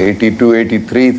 82-83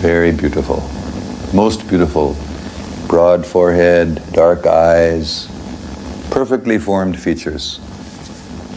very beautiful, most beautiful, broad forehead, dark eyes, perfectly formed features.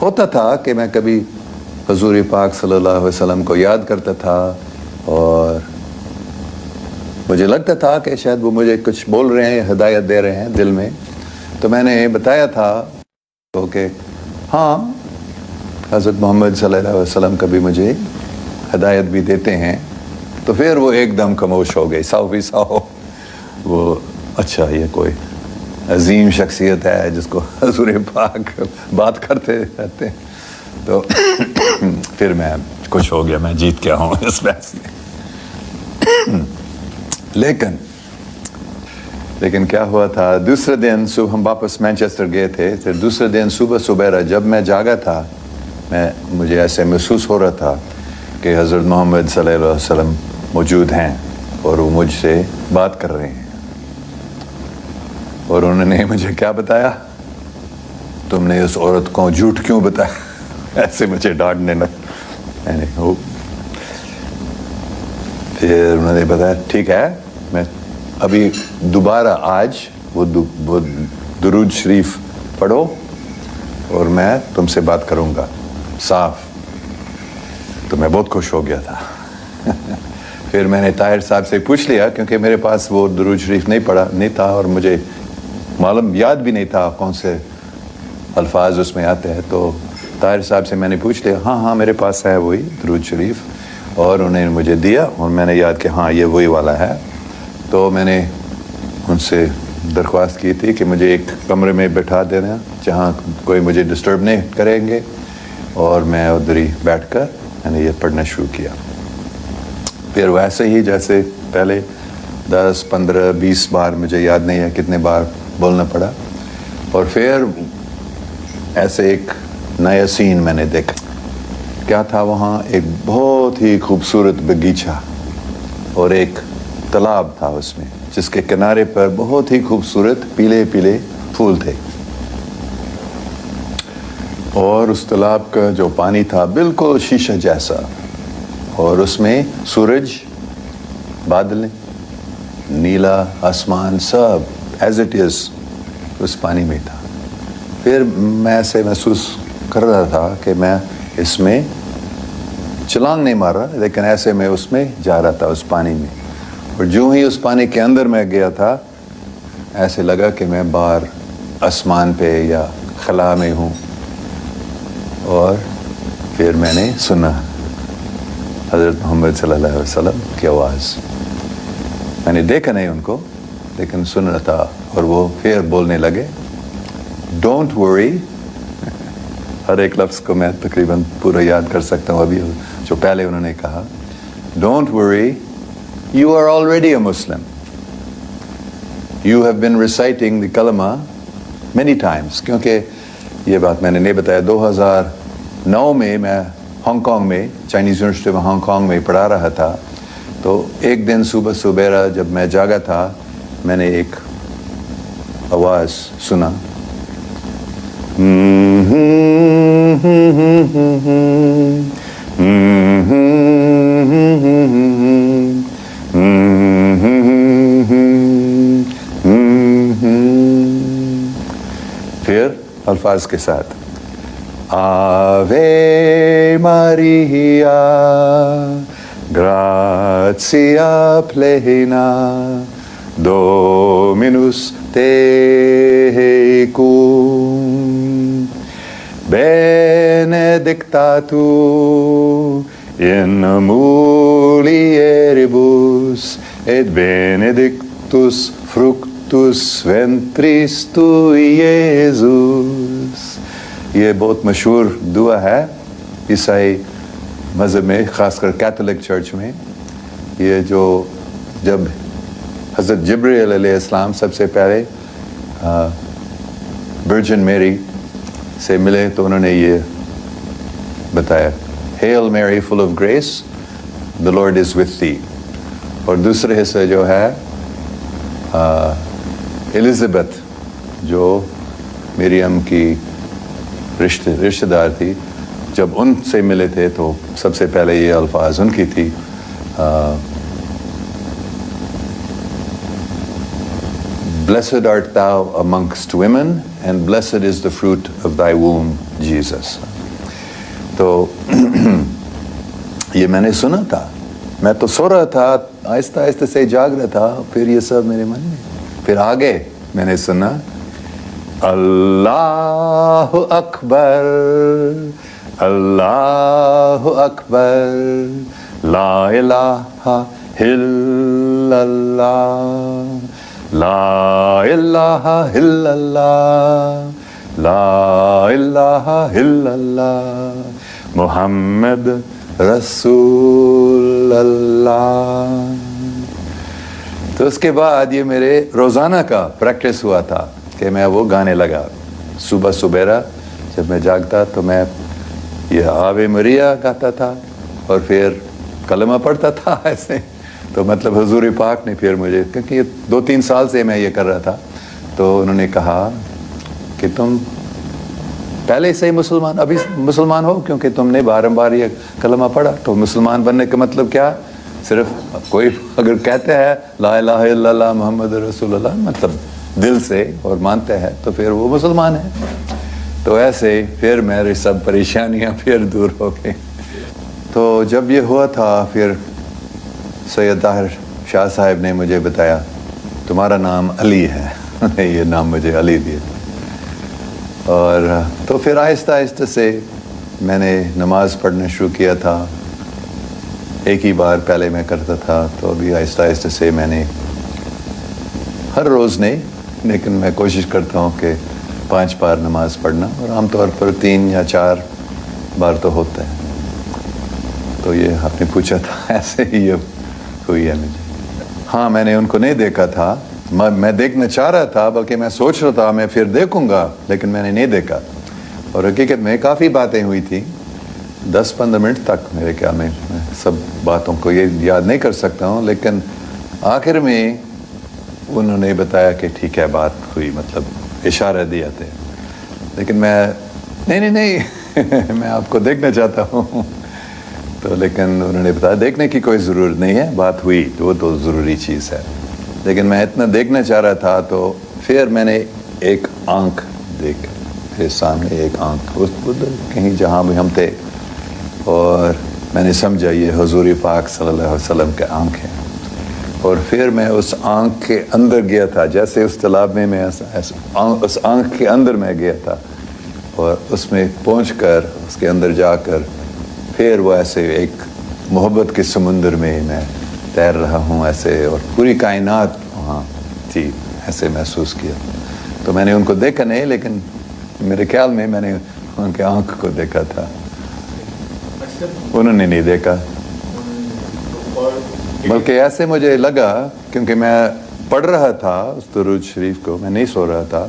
ہوتا تھا کہ میں کبھی حضور پاک صلی اللہ علیہ وسلم کو یاد کرتا تھا اور مجھے لگتا تھا کہ شاید وہ مجھے کچھ بول رہے ہیں، ہدایت دے رہے ہیں دل میں. تو میں نے بتایا تھا کہ ہاں حضرت محمد صلی اللہ علیہ وسلم کبھی مجھے ہدایت بھی دیتے ہیں. تو پھر وہ ایک دم خاموش ہو گئی. 100% وہ اچھا یہ کوئی عظیم شخصیت ہے جس کو حضور پاک بات کرتے رہتے ہیں. تو پھر میں کچھ ہو گیا، میں جیت گیا ہوں اس بحث میں. لیکن کیا ہوا تھا، دوسرے دن صبح ہم واپس مینچسٹر گئے تھے. پھر دوسرے دن صبح جب میں جاگا تھا، مجھے ایسے محسوس ہو رہا تھا کہ حضرت محمد صلی اللہ علیہ وسلم موجود ہیں اور وہ مجھ سے بات کر رہے ہیں. اور انہوں نے مجھے کیا بتایا، تم نے اس عورت کو جھوٹ کیوں بتایا. ایسے مجھے ڈانٹنے لگا. پھر انہوں نے بتایا ٹھیک ہے، میں ابھی دوبارہ آج وہ درود شریف پڑھو اور میں تم سے بات کروں گا صاف. تو میں بہت خوش ہو گیا تھا. پھر میں نے طاہر صاحب سے پوچھ لیا، کیونکہ میرے پاس وہ درود شریف نہیں تھا اور مجھے معلوم یاد بھی نہیں تھا کون سے الفاظ اس میں آتے ہیں. تو طاہر صاحب سے میں نے پوچھ لیا، ہاں میرے پاس ہے وہی درود شریف. اور انہوں نے مجھے دیا اور میں نے یاد کہ ہاں یہ وہی والا ہے. تو میں نے ان سے درخواست کی تھی کہ مجھے ایک کمرے میں بٹھا دینا جہاں کوئی مجھے ڈسٹرب نہیں کریں گے، اور میں ادھر ہی بیٹھ کر میں نے یہ پڑھنا شروع کیا. پھر ویسے ہی جیسے پہلے 10 15 20 بار، مجھے یاد نہیں ہے کتنے بار بولنا پڑا. اور پھر ایسے ایک نیا سین میں نے دیکھا. کیا تھا وہاں؟ ایک بہت ہی خوبصورت باغیچہ اور ایک تالاب تھا اس میں، جس کے کنارے پر بہت ہی خوبصورت پیلے پیلے پھول تھے. اور اس تالاب کا جو پانی تھا بالکل شیشہ جیسا، اور اس میں سورج، بادل، نیلا آسمان سب ایز اٹ از اس پانی میں تھا. پھر میں ایسے محسوس کر رہا تھا کہ میں اس میں چھلانگ نہیں مار رہا، لیکن ایسے میں اس میں جا رہا تھا اس پانی میں. اور جو ہی اس پانی کے اندر میں گیا تھا، ایسے لگا کہ میں باہر آسمان پہ یا خلا میں ہوں. اور پھر میں نے سنا حضرت محمد صلی اللہ علیہ وسلم کی آواز. میں نے دیکھا نہیں ان کو، لیکن سن رہا تھا. اور وہ پھر بولنے لگے، ڈونٹ ورری. ہر ایک لفظ کو میں تقریباً پورا یاد کر سکتا ہوں ابھی جو پہلے انہوں نے کہا. Don't worry, you are already a Muslim. You have been reciting the کلمہ مینی ٹائمس. کیونکہ یہ بات میں نے نہیں بتایا، 2009 میں ہانگ کانگ میں، چائنیز یونیورسٹی میں ہانگ کانگ میں پڑھا رہا تھا. تو ایک دن صبح جب میں جاگا تھا، میں نے ایک آواز سنا، پھر الفاظ کے ساتھ، آوے ماریا گراتیا پلینا Dominus tecum, benedicta tu in mulieribus, et benedictus fructus ventris tui, Iesus. یہ بہت مشہور دعا ہے عیسائی مذہب میں، خاص کر کیتھولک چرچ میں. یہ جو جب حضرت جبرائیل علیہ السلام سب سے پہلے ورجن میری سے ملے تو انہوں نے یہ بتایا، Hail Mary full of grace, the Lord is with thee. اور دوسرے حصے جو ہے الزبتھ جو مریم کی رشتہ دار تھی، جب ان سے ملے تھے تو سب سے پہلے یہ الفاظ ان کی تھی، Blessed art thou amongst women, and blessed is the fruit of thy womb, Jesus. تو یہ میں نے سنا تھا، میں تو سو رہا تھا، آہستہ آہستہ سے جاگ رہا تھا، پھر یہ سب میرے من میں، پھر آگے میں نے سنا اللہ اکبر اللہ اکبر لا الہ الا اللہ لا الہ الا اللہ لا الہ الا اللہ محمد رسول اللہ. تو اس کے بعد یہ میرے روزانہ کا پریکٹس ہوا تھا کہ میں وہ گانے لگا. صبح سبیرا جب میں جاگتا تو میں یہ آوے مریا گاتا تھا اور پھر کلمہ پڑھتا تھا ایسے. تو مطلب حضور پاک نے پھر مجھے، کیونکہ 2-3 سال سے میں یہ کر رہا تھا، تو انہوں نے کہا کہ تم پہلے سے ہی مسلمان، ابھی مسلمان ہو کیونکہ تم نے بارمبار یہ کلمہ پڑھا. تو مسلمان بننے کا مطلب کیا؟ صرف کوئی اگر کہتے ہیں لا الہ الا اللہ محمد رسول اللہ، مطلب دل سے اور مانتے ہیں، تو پھر وہ مسلمان ہے. تو ایسے پھر میری سب پریشانیاں پھر دور ہو گئی. تو جب یہ ہوا تھا پھر سید طاہر شاہ صاحب نے مجھے بتایا تمہارا نام علی ہے. یہ نام مجھے علی دیے. اور تو پھر آہستہ آہستہ سے میں نے نماز پڑھنا شروع کیا تھا. ایک ہی بار پہلے میں کرتا تھا، تو ابھی آہستہ آہستہ سے میں نے ہر روز نہیں، لیکن میں کوشش کرتا ہوں کہ 5 بار نماز پڑھنا، اور عام طور پر 3 یا 4 بار تو ہوتا ہے. تو یہ آپ نے پوچھا تھا، ایسے ہی یہ ہوئی ہے مجھے. ہاں میں نے ان کو نہیں دیکھا تھا، میں دیکھنا چاہ رہا تھا، بلکہ میں سوچ رہا تھا میں پھر دیکھوں گا، لیکن میں نے نہیں دیکھا. اور حقیقت میں کافی باتیں ہوئی تھیں، 10-15 منٹ تک میرے خیال میں سب باتوں کو یہ یاد نہیں کر سکتا ہوں، لیکن آخر میں انہوں نے بتایا کہ ٹھیک ہے بات ہوئی، مطلب اشارہ دیا تھے. لیکن میں نہیں میں آپ کو دیکھنا چاہتا ہوں. تو لیکن انہوں نے بتایا دیکھنے کی کوئی ضرورت نہیں ہے، بات ہوئی وہ تو ضروری چیز ہے. لیکن میں اتنا دیکھنا چاہ رہا تھا، تو پھر میں نے ایک آنکھ دیکھ، میرے سامنے ایک آنکھ اس کہیں جہاں بھی ہم تھے، اور میں نے سمجھا یہ حضور پاک صلی اللہ علیہ وسلم کے آنکھ ہے. اور پھر میں اس آنکھ کے اندر گیا تھا، جیسے اس تالاب میں اس آنکھ کے اندر میں گیا تھا، اور اس میں پہنچ کر اس کے اندر جا کر پھر وہ ایسے ایک محبت کے سمندر میں میں تیر رہا ہوں ایسے، اور پوری کائنات وہاں تھی، ایسے محسوس کیا. تو میں نے ان کو دیکھا نہیں، لیکن میرے خیال میں نے ان کے آنکھ کو دیکھا تھا، انہوں نے نہیں دیکھا. بلکہ ایسے مجھے لگا، کیونکہ میں پڑھ رہا تھا اس درود شریف کو، میں نہیں سو رہا تھا،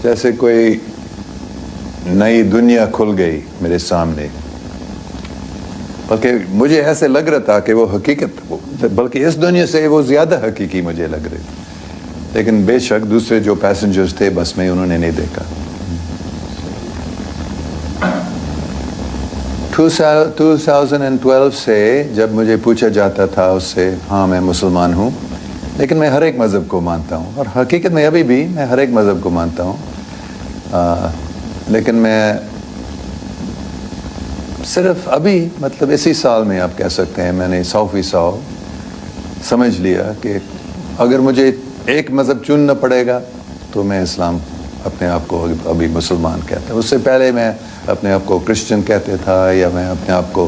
جیسے کوئی نئی دنیا کھل گئی میرے سامنے. بلکہ مجھے ایسے لگ رہا تھا کہ وہ حقیقت، بلکہ اس دنیا سے وہ زیادہ حقیقی مجھے لگ رہی. لیکن بے شک دوسرے جو پیسنجرز تھے بس میں، انہوں نے نہیں دیکھا. 2012 سے جب مجھے پوچھا جاتا تھا اس سے، ہاں میں مسلمان ہوں، لیکن میں ہر ایک مذہب کو مانتا ہوں، اور حقیقت میں ابھی بھی میں ہر ایک مذہب کو مانتا ہوں. لیکن میں صرف ابھی مطلب اسی سال میں آپ کہہ سکتے ہیں میں نے 100% سمجھ لیا کہ اگر مجھے ایک مذہب چننا پڑے گا تو میں اسلام اپنے آپ کو ابھی مسلمان کہتا ہوں. اس سے پہلے میں اپنے آپ کو کرسچن کہتے تھا، یا میں اپنے آپ کو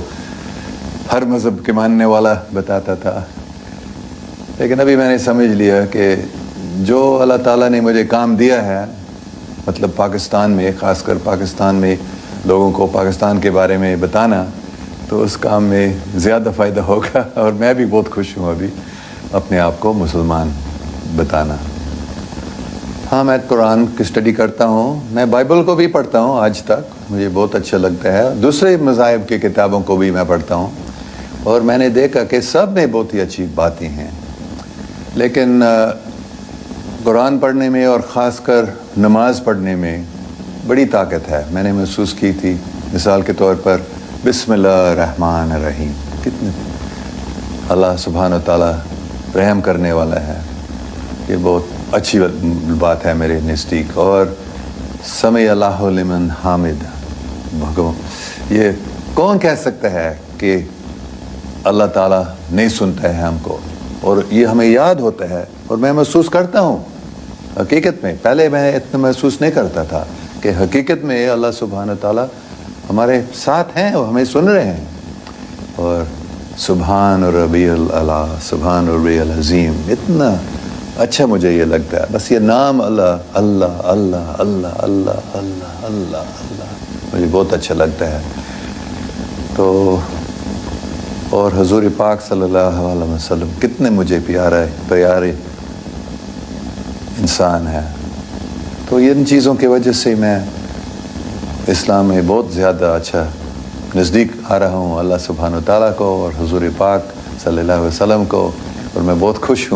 ہر مذہب کے ماننے والا بتاتا تھا. لیکن ابھی میں نے سمجھ لیا کہ جو اللہ تعالیٰ نے مجھے کام دیا ہے، مطلب پاکستان میں، خاص کر پاکستان میں لوگوں کو پاکستان کے بارے میں بتانا، تو اس کام میں زیادہ فائدہ ہوگا. اور میں بھی بہت خوش ہوں ابھی اپنے آپ کو مسلمان بتانا. ہاں میں قرآن کی اسٹڈی کرتا ہوں، میں بائبل کو بھی پڑھتا ہوں آج تک، مجھے بہت اچھا لگتا ہے. دوسرے مذاہب کی کتابوں کو بھی میں پڑھتا ہوں، اور میں نے دیکھا کہ سب میں بہت ہی اچھی باتیں ہیں. لیکن قرآن پڑھنے میں اور خاص کر نماز پڑھنے میں بڑی طاقت ہے. میں نے محسوس کی تھی، مثال کے طور پر بسم اللہ الرحمن الرحیم، کتنے اللہ سبحانہ و تعالیٰ رحم کرنے والا ہے، یہ بہت اچھی بات ہے میرے نزدیک. اور سمع اللہ لمن حامد، یہ کون کہہ سکتا ہے کہ اللہ تعالیٰ نہیں سنتا ہے ہم کو، اور یہ ہمیں یاد ہوتا ہے، اور میں محسوس کرتا ہوں حقیقت میں، پہلے میں اتنا محسوس نہیں کرتا تھا کہ حقیقت میں اللہ سبحانہ تعالیٰ ہمارے ساتھ ہیں اور ہمیں سن رہے ہیں. اور سبحان ربی العلیٰ، سبحان ربی العظیم، اتنا اچھا مجھے یہ لگتا ہے. بس یہ نام اللہ اللہ اللہ اللہ اللہ اللہ اللہ اللہ مجھے بہت اچھا لگتا ہے. تو اور حضور پاک صلی اللہ علیہ وسلم کتنے مجھے پیارے انسان ہیں. تو ان چیزوں کی وجہ سے میں اسلام میں بہت زیادہ اچھا نزدیک آ رہا ہوں اللہ سبحانہ تعالیٰ کو اور حضور پاک صلی اللہ علیہ وسلم کو، اور میں بہت خوش ہوں.